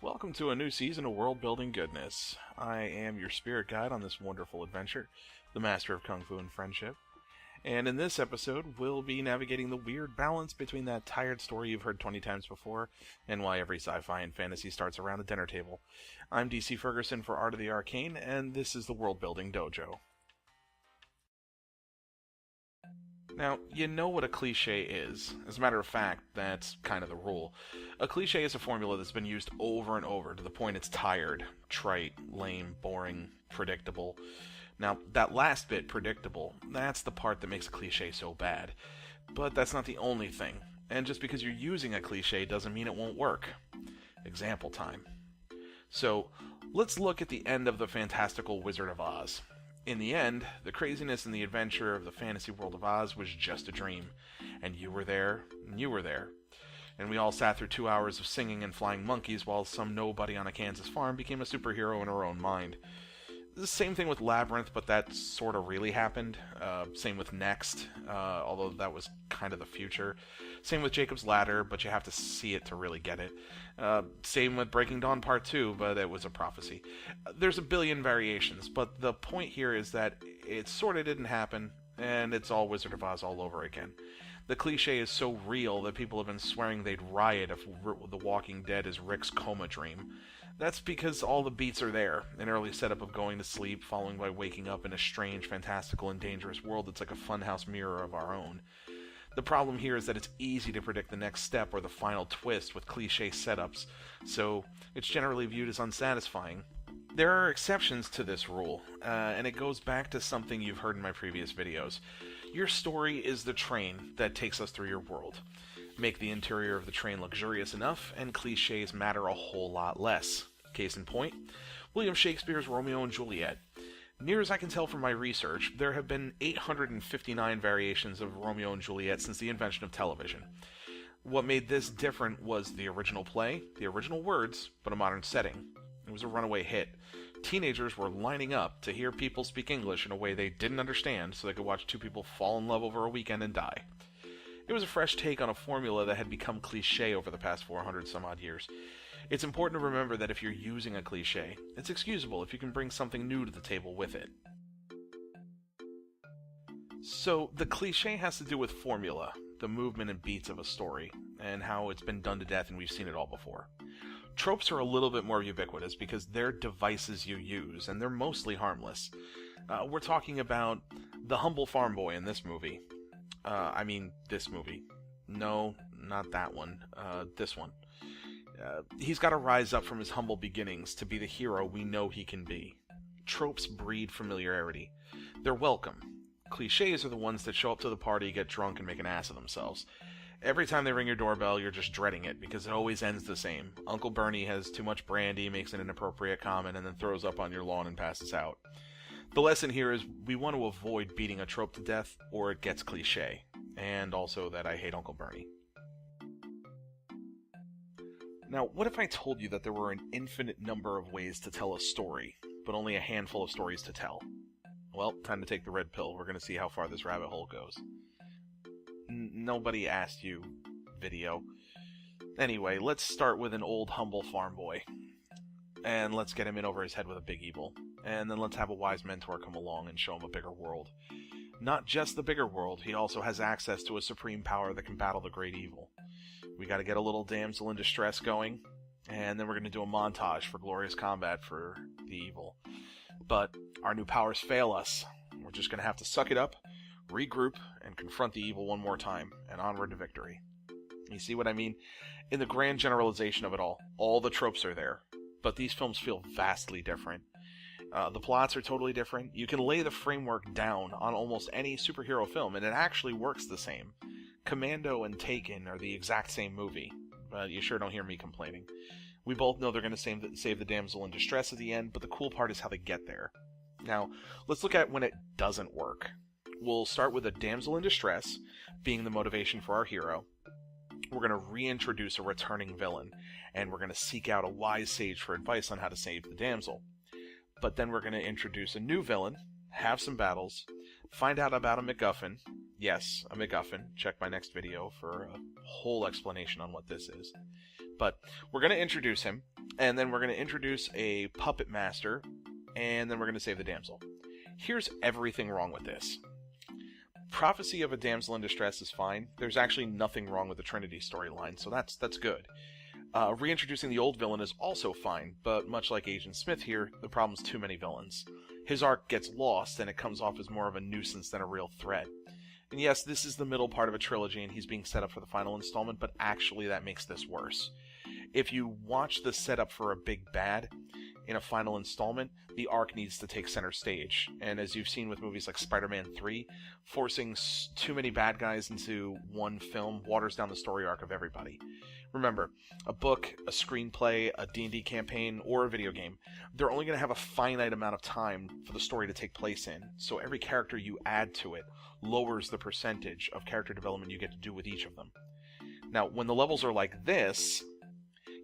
Welcome to a new season of world-building goodness. I am your spirit guide on this wonderful adventure, the Master of Kung Fu and Friendship. And in this episode, we'll be navigating the weird balance between that tired story you've heard 20 times before and why every sci-fi and fantasy starts around a dinner table. I'm DC Ferguson for Art of the Arcane, and this is the WorldBuilding Dojo. Now, you know what a cliche is. As a matter of fact, that's kind of the rule. A cliche is a formula that's been used over and over to the point it's tired, trite, lame, boring, predictable. Now, that last bit, predictable, that's the part that makes a cliche so bad. But that's not the only thing. And just because you're using a cliche doesn't mean it won't work. Example time. So, let's look at the end of the fantastical Wizard of Oz. In the end, the craziness and the adventure of the fantasy world of Oz was just a dream. And you were there, and you were there. And we all sat through 2 hours of singing and flying monkeys while some nobody on a Kansas farm became a superhero in her own mind. The same thing with Labyrinth, but that sort of really happened. Same with Next, although that was kind of the future. Same with Jacob's Ladder, but you have to see it to really get it. Same with Breaking Dawn Part 2, but it was a prophecy. There's a billion variations, but the point here is that it sort of didn't happen, and it's all Wizard of Oz all over again. The cliche is so real that people have been swearing they'd riot if The Walking Dead is Rick's coma dream. That's because all the beats are there. An early setup of going to sleep, following by waking up in a strange, fantastical, and dangerous world that's like a funhouse mirror of our own. The problem here is that it's easy to predict the next step or the final twist with cliche setups, so it's generally viewed as unsatisfying. There are exceptions to this rule, and it goes back to something you've heard in my previous videos. Your story is the train that takes us through your world. Make the interior of the train luxurious enough, and cliches matter a whole lot less. Case in point, William Shakespeare's Romeo and Juliet. Near as I can tell from my research, there have been 859 variations of Romeo and Juliet since the invention of television. What made this different was the original play, the original words, but a modern setting. It was a runaway hit. Teenagers were lining up to hear people speak English in a way they didn't understand so they could watch two people fall in love over a weekend and die. It was a fresh take on a formula that had become cliché over the past 400 some odd years. It's important to remember that if you're using a cliché, it's excusable if you can bring something new to the table with it. So, the cliché has to do with formula, the movement and beats of a story, and how it's been done to death and we've seen it all before. Tropes are a little bit more ubiquitous because they're devices you use, and they're mostly harmless. We're talking about the humble farm boy in this movie. This movie. No, not that one. This one. He's got to rise up from his humble beginnings to be the hero we know he can be. Tropes breed familiarity. They're welcome. Cliches are the ones that show up to the party, get drunk, and make an ass of themselves. Every time they ring your doorbell, you're just dreading it, because it always ends the same. Uncle Bernie has too much brandy, makes an inappropriate comment, and then throws up on your lawn and passes out. The lesson here is we want to avoid beating a trope to death, or it gets cliche. And also that I hate Uncle Bernie. Now, what if I told you that there were an infinite number of ways to tell a story, but only a handful of stories to tell? Well, time to take the red pill. We're going to see how far this rabbit hole goes. Nobody asked you, video. Anyway, let's start with an old humble farm boy. And let's get him in over his head with a big evil. And then let's have a wise mentor come along and show him a bigger world. Not just the bigger world, he also has access to a supreme power that can battle the great evil. We gotta get a little damsel in distress going, and then we're gonna do a montage for glorious combat for the evil. But our new powers fail us. We're just gonna have to suck it up, regroup, and confront the evil one more time, and onward to victory. You see what I mean? In the grand generalization of it all the tropes are there, but these films feel vastly different. The plots are totally different. You can lay the framework down on almost any superhero film, and it actually works the same. Commando and Taken are the exact same movie, but you sure don't hear me complaining. We both know they're going to save the damsel in distress at the end, but the cool part is how they get there. Now, let's look at when it doesn't work. We'll start with a damsel in distress being the motivation for our hero. We're going to reintroduce a returning villain, and we're going to seek out a wise sage for advice on how to save the damsel. But then we're going to introduce a new villain, have some battles, find out about a MacGuffin. Yes, a MacGuffin. Check my next video for a whole explanation on what this is. But we're going to introduce him, and then we're going to introduce a puppet master, and then we're going to save the damsel. Here's everything wrong with this. Prophecy of a damsel in distress is fine. There's actually nothing wrong with the Trinity storyline, so that's good. Reintroducing the old villain is also fine, but much like Agent Smith here, the problem's too many villains. His arc gets lost, and it comes off as more of a nuisance than a real threat. And yes, this is the middle part of a trilogy, and he's being set up for the final installment, but actually that makes this worse. If you watch the setup for a big bad in a final installment, the arc needs to take center stage. And as you've seen with movies like Spider-Man 3, forcing too many bad guys into one film waters down the story arc of everybody. Remember, a book, a screenplay, a D&D campaign, or a video game, they're only going to have a finite amount of time for the story to take place in, so every character you add to it lowers the percentage of character development you get to do with each of them. Now, when the levels are like this,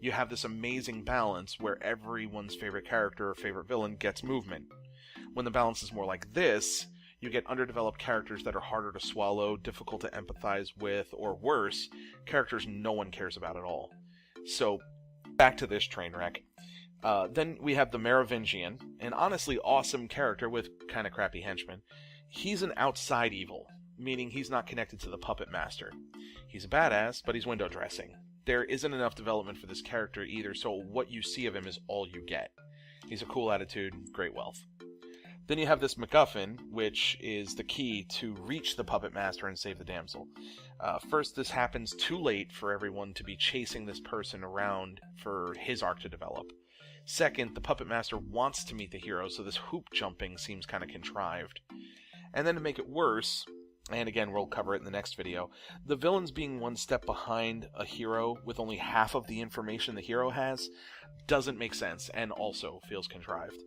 you have this amazing balance where everyone's favorite character or favorite villain gets movement. When the balance is more like this, you get underdeveloped characters that are harder to swallow, difficult to empathize with, or worse, characters no one cares about at all. So, back to this train wreck. Then we have the Merovingian, an honestly awesome character with kind of crappy henchmen. He's an outside evil, meaning he's not connected to the puppet master. He's a badass, but he's window dressing. There isn't enough development for this character either, so what you see of him is all you get. He's a cool attitude, great wealth. Then you have this MacGuffin, which is the key to reach the puppet master and save the damsel. First, this happens too late for everyone to be chasing this person around for his arc to develop. Second, the puppet master wants to meet the hero, so this hoop jumping seems kind of contrived. And then to make it worse, and again we'll cover it in the next video, the villains being one step behind a hero with only half of the information the hero has doesn't make sense and also feels contrived.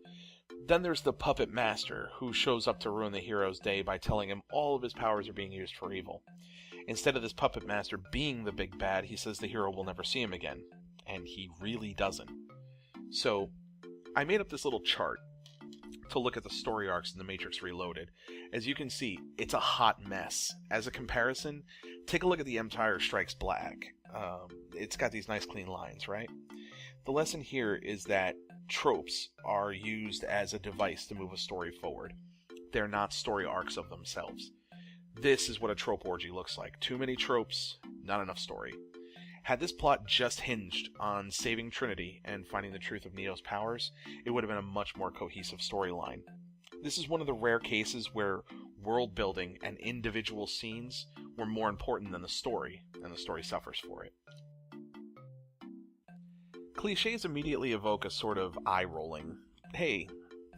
Then there's the puppet master, who shows up to ruin the hero's day by telling him all of his powers are being used for evil. Instead of this puppet master being the big bad, he says the hero will never see him again. And he really doesn't. So, I made up this little chart to look at the story arcs in The Matrix Reloaded. As you can see, it's a hot mess. As a comparison, take a look at The Empire Strikes Back. It's got these nice clean lines, right? The lesson here is that tropes are used as a device to move a story forward. They're not story arcs of themselves. This is what a trope orgy looks like. Too many tropes, not enough story. Had this plot just hinged on saving Trinity and finding the truth of Neo's powers, it would have been a much more cohesive storyline. This is one of the rare cases where world building and individual scenes were more important than the story, and the story suffers for it. Cliches immediately evoke a sort of eye-rolling, hey,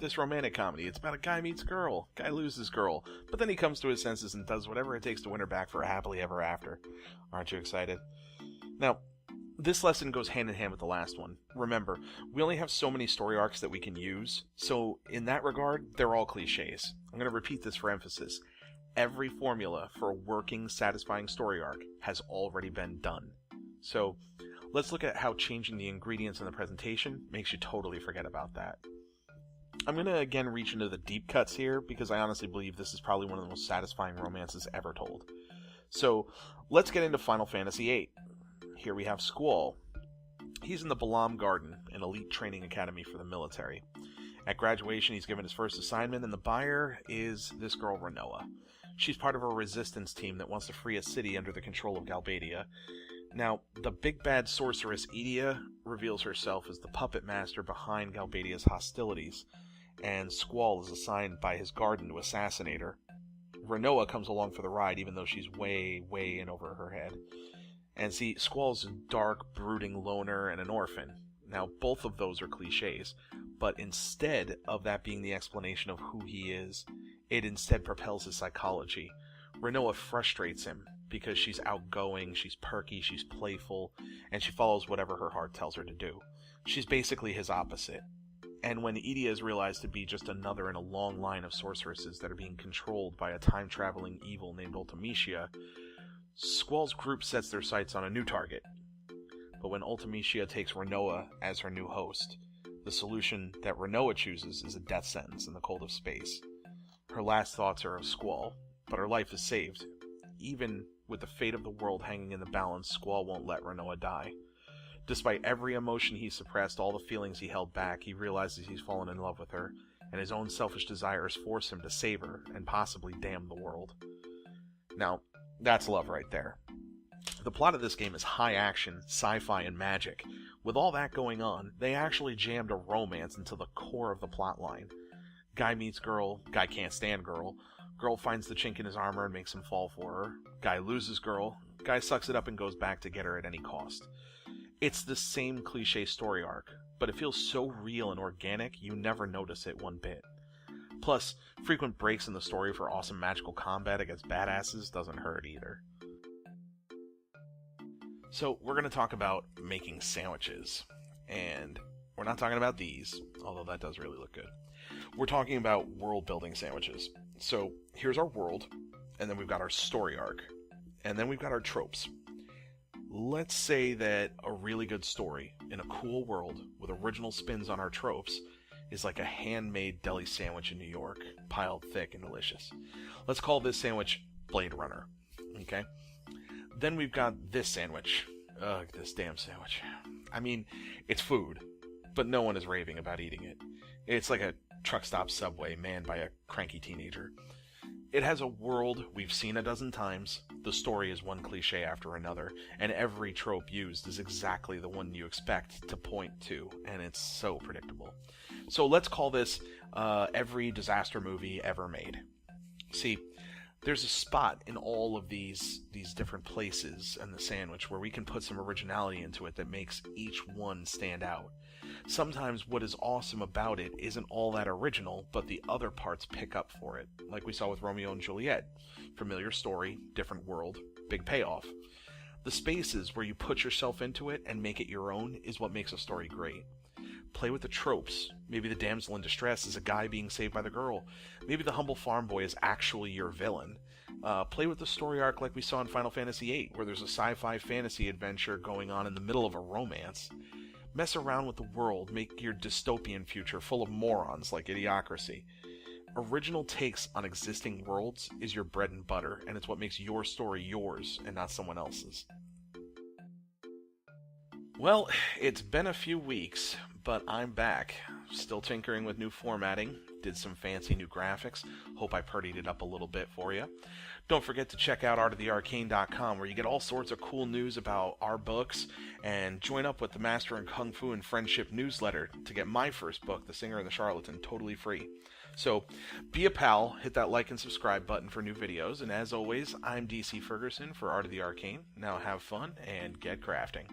this romantic comedy, it's about a guy meets girl, guy loses girl, but then he comes to his senses and does whatever it takes to win her back for a happily ever after. Aren't you excited? Now, this lesson goes hand in hand with the last one. Remember, we only have so many story arcs that we can use, so in that regard, they're all cliches. I'm going to repeat this for emphasis. Every formula for a working, satisfying story arc has already been done. So, let's look at how changing the ingredients in the presentation makes you totally forget about that. I'm going to again reach into the deep cuts here because I honestly believe this is probably one of the most satisfying romances ever told. So, let's get into Final Fantasy VIII. Here we have Squall. He's in the Balam Garden, an elite training academy for the military. At graduation, he's given his first assignment, and the buyer is this girl, Renoa. She's part of a resistance team that wants to free a city under the control of Galbadia. Now, the big bad sorceress Edea reveals herself as the puppet master behind Galbadia's hostilities, and Squall is assigned by his garden to assassinate her. Renoa comes along for the ride, even though she's way in over her head. And see, Squall's a dark, brooding loner and an orphan. Now, both of those are cliches, but instead of that being the explanation of who he is, it instead propels his psychology. Renoa frustrates him because she's outgoing, she's perky, she's playful, and she follows whatever her heart tells her to do. She's basically his opposite. And when Edea is realized to be just another in a long line of sorceresses that are being controlled by a time-traveling evil named Ultimecia, Squall's group sets their sights on a new target. But when Ultimecia takes Renoa as her new host, the solution that Renoa chooses is a death sentence in the cold of space. Her last thoughts are of Squall, but her life is saved. Even with the fate of the world hanging in the balance, Squall won't let Renoa die. Despite every emotion he suppressed, all the feelings he held back, he realizes he's fallen in love with her, and his own selfish desires force him to save her and possibly damn the world. Now, that's love right there. The plot of this game is high action, sci-fi, and magic. With all that going on, they actually jammed a romance into the core of the plotline. Guy meets girl, guy can't stand girl. Girl finds the chink in his armor and makes him fall for her. Guy loses girl. Guy sucks it up and goes back to get her at any cost. It's the same cliche story arc, but it feels so real and organic you never notice it one bit. Plus, frequent breaks in the story for awesome magical combat against badasses doesn't hurt either. So, we're going to talk about making sandwiches. And we're not talking about these, although that does really look good. We're talking about world-building sandwiches. So, here's our world, and then we've got our story arc, and then we've got our tropes. Let's say that a really good story in a cool world with original spins on our tropes is like a handmade deli sandwich in New York, piled thick and delicious. Let's call this sandwich Blade Runner, okay? Then we've got this sandwich. Ugh, this damn sandwich. I mean, it's food, but no one is raving about eating it. It's like a truck stop Subway manned by a cranky teenager. It has a world we've seen a dozen times, the story is one cliche after another, and every trope used is exactly the one you expect to point to, and it's so predictable. So let's call this every disaster movie ever made. See, there's a spot in all of these different places in the sandwich where we can put some originality into it that makes each one stand out. Sometimes what is awesome about it isn't all that original, but the other parts pick up for it, like we saw with Romeo and Juliet. Familiar story, different world, big payoff. The spaces where you put yourself into it and make it your own is what makes a story great. Play with the tropes. Maybe the damsel in distress is a guy being saved by the girl. Maybe the humble farm boy is actually your villain. Play with the story arc like we saw in Final Fantasy VIII, where there's a sci-fi fantasy adventure going on in the middle of a romance. Mess around with the world, make your dystopian future full of morons like Idiocracy. Original takes on existing worlds is your bread and butter, and it's what makes your story yours and not someone else's. Well, it's been a few weeks, but I'm back. Still tinkering with new formatting, did some fancy new graphics, hope I purdied it up a little bit for you. Don't forget to check out artofthearcane.com where you get all sorts of cool news about our books, and join up with the Master in Kung Fu and Friendship newsletter to get my first book, The Singer and the Charlatan, totally free. So, be a pal, hit that like and subscribe button for new videos, and as always, I'm DC Ferguson for Art of the Arcane. Now have fun and get crafting.